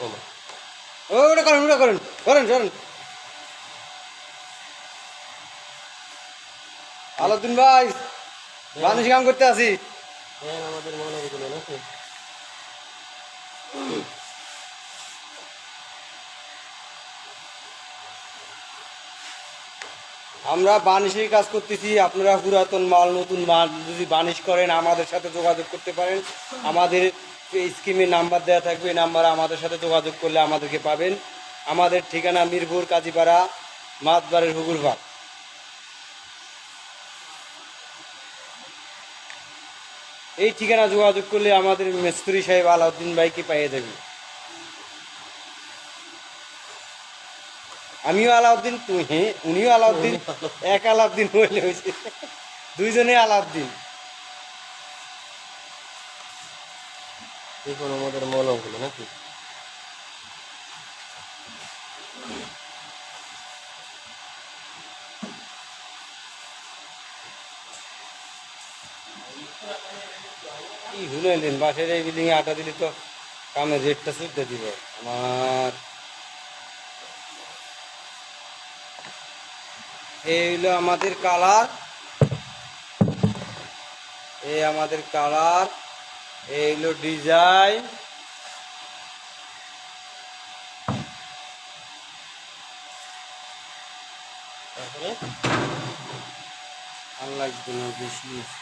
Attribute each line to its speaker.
Speaker 1: ওটা করেন, ওটা করেন, করেন করেন। আলাউদ্দিন ভাই, বানিশ কাম করতে আসি।
Speaker 2: আমাদের মনে হলো নাকি
Speaker 1: আমরা বানিশের কাজ করতেছি। আপনারা পুরাতন মাল নতুন মাল যদি বানিশ করেন আমাদের সাথে যোগাযোগ করতে পারেন। আমাদের স্কিমের নাম্বার দেওয়া থাকবে, এই নাম্বারে আমাদের সাথে যোগাযোগ করলে আমাদেরকে পাবেন। আমাদের ঠিকানা মিরপুর কাজীপাড়া, মাতবাড়ের হুগুরবাগ। এই ঠিকানা যোগাযোগ করলে আমাদের মিস্ত্রি সাহেব আলাউদ্দিন ভাইকে পাইয়ে দেবে। আমিও আলাউদ্দিন, তুমি উনিও আলাউদ্দিন, এক আলাউদ্দিন হইলে হয়েছে, দুইজনে আলাউদ্দিন।
Speaker 2: এখন আমাদের মনে হলো নাকি
Speaker 1: কি শুনাইলেন, বাসের এই বিল্ডিংয়ে আটা দিলে তো কামের রেটটা সুদ্ধা দিব আমার। এই হইলো আমাদের কালার, এই আমাদের কালার, এই হইলো ডিজাইন।
Speaker 2: তারপরে
Speaker 1: আর লাগবে না বেশি।